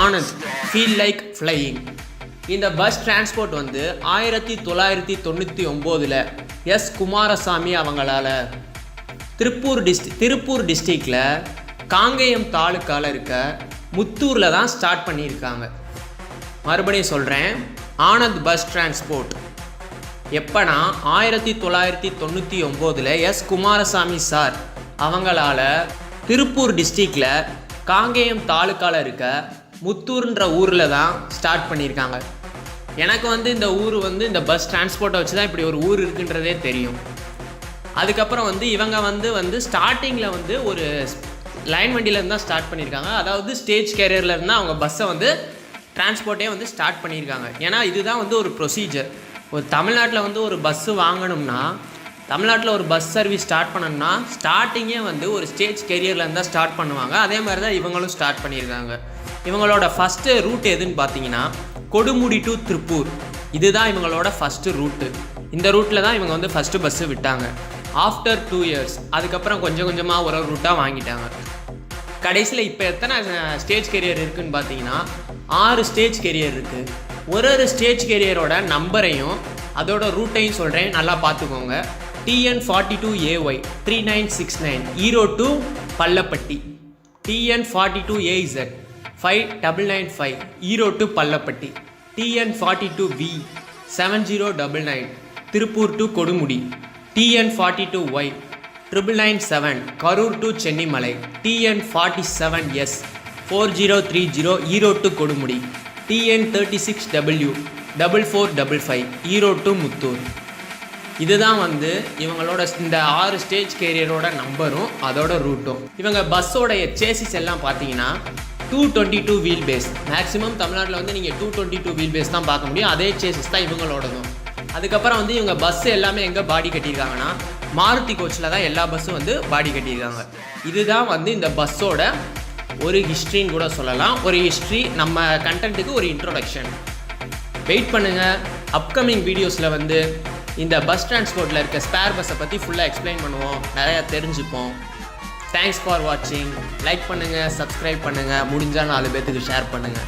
Anand feel like flying. இந்த bus transport வந்து 1999 S Kumaraswamy அவங்களால திருப்பூர் டிஸ்ட்ரிக்டில் காங்கேயம் தாலுக்காவில் இருக்க முத்தூரில் தான் ஸ்டார்ட் பண்ணியிருக்காங்க. மறுபடியும் சொல்கிறேன், ஆனந்த் பஸ் டிரான்ஸ்போர்ட் எப்போனா 1999 எஸ் குமாரசாமி சார் அவங்களால திருப்பூர் டிஸ்ட்ரிக்டில் காங்கேயம் தாலுக்காவில் இருக்க முத்தூர்ன்ற ஊரில் தான் ஸ்டார்ட் பண்ணியிருக்காங்க. எனக்கு வந்து இந்த ஊர் வந்து இந்த பஸ் டிரான்ஸ்போர்ட்டை வச்சு தான் இப்படி ஒரு ஊர் இருக்குன்றதே தெரியும். அதுக்கப்புறம் வந்து இவங்க வந்து ஸ்டார்டிங்கில் வந்து ஒரு லைன் வண்டியிலேருந்து தான் ஸ்டார்ட் பண்ணியிருக்காங்க. அதாவது ஸ்டேஜ் கேரியர்லேருந்து அவங்க பஸ்ஸை வந்து டிரான்ஸ்போர்ட்டே வந்து ஸ்டார்ட் பண்ணியிருக்காங்க. ஏன்னா இதுதான் வந்து ஒரு ப்ரொசீஜர். ஒரு தமிழ்நாட்டில் வந்து ஒரு பஸ்ஸு வாங்கணும்னா, தமிழ்நாட்டில் ஒரு பஸ் சர்வீஸ் ஸ்டார்ட் பண்ணணும்னா ஸ்டார்டிங்கே வந்து ஒரு ஸ்டேஜ் கேரியர்லேருந்து தான் ஸ்டார்ட் பண்ணுவாங்க. அதே மாதிரி தான் இவங்களும் ஸ்டார்ட் பண்ணியிருக்காங்க. இவங்களோட ஃபஸ்ட்டு ரூட் எதுன்னு பார்த்தீங்கன்னா கொடுமுடி டு திருப்பூர். இதுதான் இவங்களோட ஃபஸ்ட்டு ரூட்டு. இந்த ரூட்டில் தான் இவங்க வந்து ஃபஸ்ட்டு பஸ்ஸு விட்டாங்க. ஆஃப்டர் 2 years அதுக்கப்புறம் கொஞ்சம் கொஞ்சமாக ஒரு ரூட்டாக வாங்கிட்டாங்க. கடைசியில் இப்போ எத்தனை ஸ்டேஜ் கேரியர் இருக்குதுன்னு பார்த்தீங்கன்னா 6 ஸ்டேஜ் கேரியர் இருக்குது. ஒரு ஸ்டேஜ் கேரியரோட நம்பரையும் அதோட ரூட்டையும் சொல்கிறேன், நல்லா பார்த்துக்கோங்க. TN42AY 3969 Erode to Pallapatti. TN42AZ 5995 Erode to Pallapatti. TN42V 7099 Tiruppur to Kodumudi. TN42Y 9997 Karur to Chennimalai. TN47S 4030 Erode to Kodumudi. TN36W 4455 Erode to Muthur. இதுதான் வந்து இவங்களோட இந்த 6 ஸ்டேஜ் கேரியரோட நம்பரும் அதோட ரூட்டும். இவங்க பஸ்ஸோடைய சேசிஸ் எல்லாம் பார்த்தீங்கன்னா 222 வீல் பேஸ். மேக்ஸிமம் தமிழ்நாட்டில் வந்து நீங்கள் 222 வீல் பேஸ் தான் பார்க்க முடியும். அதே சேசிஸ் தான் இவங்களோடதும். அதுக்கப்புறம் வந்து இவங்க பஸ்ஸு எல்லாமே எங்கே பாடி கட்டியிருக்காங்கன்னா மாருதி கோச்சில் தான் எல்லா பஸ்ஸும் வந்து பாடி கட்டியிருக்காங்க. இதுதான் வந்து இந்த பஸ்ஸோட ஒரு ஹிஸ்ட்ரின்னு கூட சொல்லலாம். ஒரு ஹிஸ்ட்ரி, நம்ம கண்டென்ட்டுக்கு ஒரு இன்ட்ரோடக்ஷன். வெயிட் பண்ணுங்கள், அப்கமிங் வீடியோஸில் வந்து இந்த பஸ் டிரான்ஸ்போர்ட்டில் இருக்க ஸ்பேர் பஸ்ஸை பற்றி ஃபுல்லாக எக்ஸ்பிளைன் பண்ணுவோம், நிறையா தெரிஞ்சுப்போம். தேங்க்ஸ் ஃபார் வாட்சிங். லைக் பண்ணுங்கள், சப்ஸ்கிரைப் பண்ணுங்கள், முடிஞ்சால் 4 பேர்த்துக்கு ஷேர் பண்ணுங்கள்.